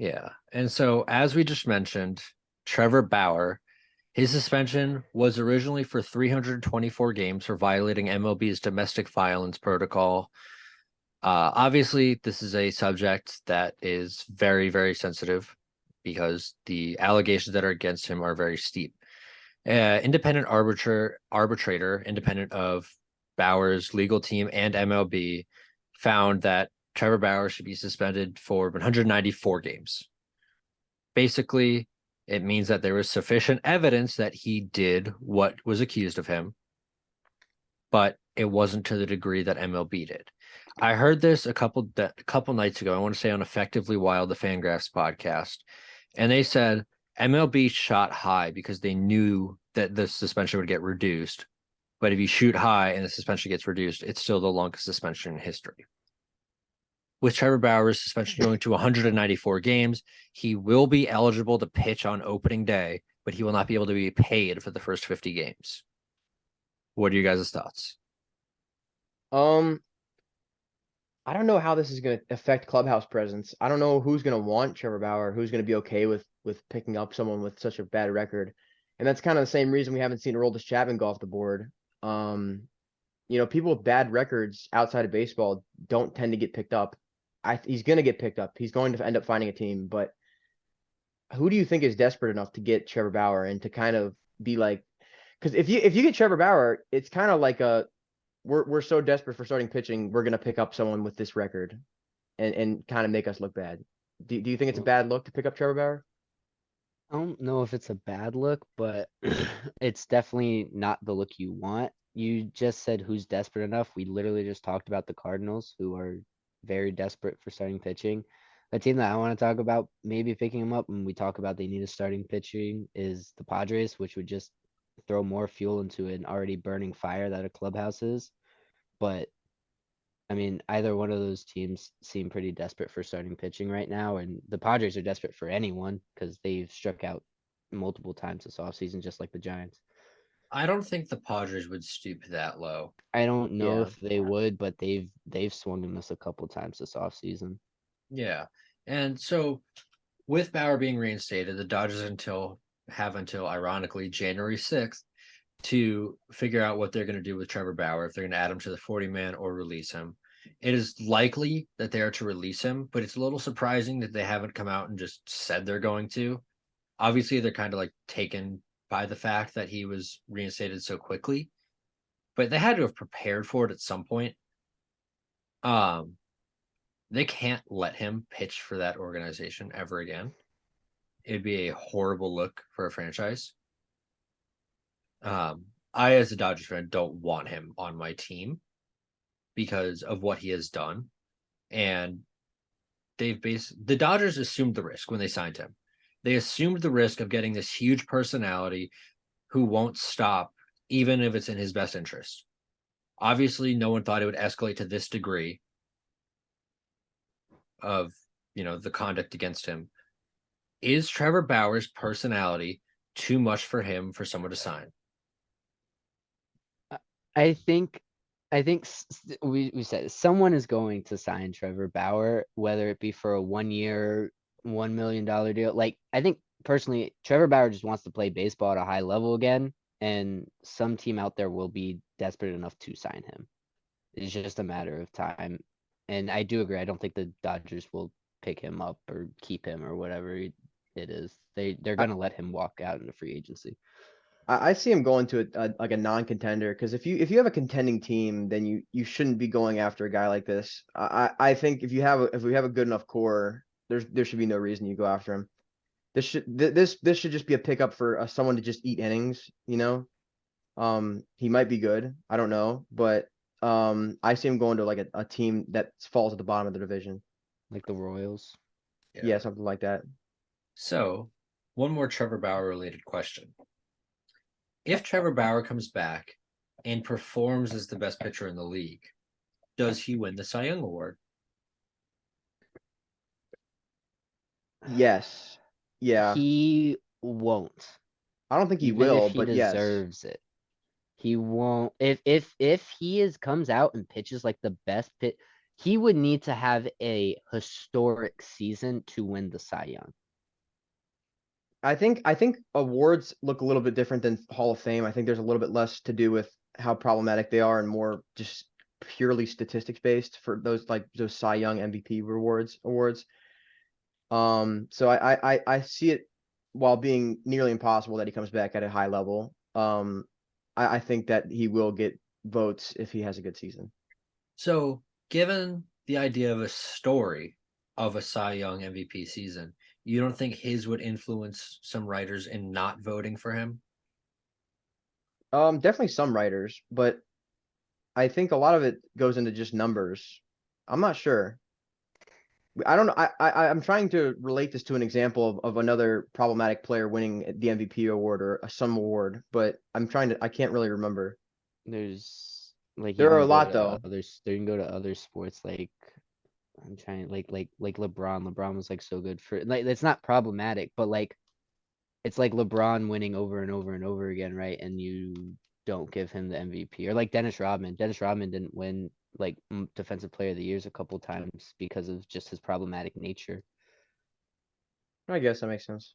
Yeah. And so, as we just mentioned, Trevor Bauer, his suspension was originally for 324 games for violating MLB's domestic violence protocol. Obviously, this is a subject that is very, very sensitive because the allegations that are against him are very steep. Independent arbitrator, independent of Bauer's legal team and MLB, found that Trevor Bauer should be suspended for 194 games. Basically, it means that there was sufficient evidence that he did what was accused of him, but it wasn't to the degree that MLB did. I heard this a couple nights ago. I want to say on Effectively Wild, the Fangraphs podcast, and they said MLB shot high because they knew that the suspension would get reduced. But if you shoot high and the suspension gets reduced, it's still the longest suspension in history. With Trevor Bauer's suspension going to 194 games, he will be eligible to pitch on opening day, but he will not be able to be paid for the first 50 games. What are you guys' thoughts? Um, I don't know how this is going to affect clubhouse presence. I don't know who's going to want Trevor Bauer, who's going to be okay with picking up someone with such a bad record. And that's kind of the same reason we haven't seen Aroldis Chapman go off the board. Um, people with bad records outside of baseball don't tend to get picked up. He's going to get picked up. He's going to end up finding a team. But who do you think is desperate enough to get Trevor Bauer and to kind of be like, because if you get Trevor Bauer, it's kind of like a we're so desperate for starting pitching, we're gonna pick up someone with this record and kind of make us look bad. Do you think it's a bad look to pick up Trevor Bauer? I don't know if it's a bad look, but it's definitely not the look you want. You just said who's desperate enough. We literally just talked about the Cardinals, who are very desperate for starting pitching. A team that I want to talk about maybe picking him up when we talk about they need a starting pitching is the Padres, which would just throw more fuel into an already burning fire that a clubhouse is. But I mean, either one of those teams seem pretty desperate for starting pitching right now, and the Padres are desperate for anyone because they've struck out multiple times this offseason, just like the Giants. I don't think the Padres would stoop that low. I don't know Yeah. if they would, but they've swung and missed a couple times this offseason. Yeah. And so with Bauer being reinstated, the Dodgers until ironically January 6th to figure out what they're going to do with Trevor Bauer, if they're going to add him to the 40 man or release him. It is likely that they are to release him, but it's a little surprising that they haven't come out and just said they're going to. Obviously, they're kind of like taken by the fact that he was reinstated so quickly, but they had to have prepared for it at some point. Um, they can't let him pitch for that organization ever again. It'd be a horrible look for a franchise. I, as a Dodgers fan, don't want him on my team because of what he has done. And the Dodgers assumed the risk when they signed him. They assumed the risk of getting this huge personality who won't stop, even if it's in his best interest. Obviously, no one thought it would escalate to this degree of, the conduct against him. Is Trevor Bauer's personality too much for him for someone to sign? I I think we said someone is going to sign Trevor Bauer, whether it be for a 1 year, $1 million deal. Like I think personally, Trevor Bauer just wants to play baseball at a high level again, and some team out there will be desperate enough to sign him. It's just a matter of time. And I do agree. I don't think the Dodgers will pick him up or keep him or whatever it is. They're I, gonna let him walk out into free agency. I see him going to like a non-contender because if you have a contending team, then you shouldn't be going after a guy like this. I think if we have a good enough core, there should be no reason you go after him. This should just be a pickup for someone to just eat innings. He might be good. I don't know, but I see him going to like a team that falls at the bottom of the division. Like the Royals. Yeah. Yeah, something like that. So, one more Trevor Bauer related question. If Trevor Bauer comes back and performs as the best pitcher in the league, does he win the Cy Young Award? Yes. Yeah. He won't, I don't think he even if will, he but yes. deserves it. He won't. If he is comes out and pitches like the best pit, he would need to have a historic season to win the Cy Young. I think awards look a little bit different than Hall of Fame. I think there's a little bit less to do with how problematic they are and more just purely statistics based for those like those Cy Young MVP awards. So I see it while being nearly impossible that he comes back at a high level. I think that he will get votes if he has a good season. So, given the idea of a story of a Cy Young MVP season, you don't think his would influence some writers in not voting for him? Definitely some writers, but I think a lot of it goes into just numbers. I'm not sure. I don't know. I'm trying to relate this to an example of another problematic player winning the MVP award or some award, but I can't really remember. There's like you There are a can go lot to though. others. You can go to other sports like I'm trying like LeBron. LeBron was like so good for like it's not problematic, but like it's like LeBron winning over and over and over again, right? And you don't give him the MVP or like Dennis Rodman. Dennis Rodman didn't win like defensive player of the years a couple times because of just his problematic nature. I guess that makes sense.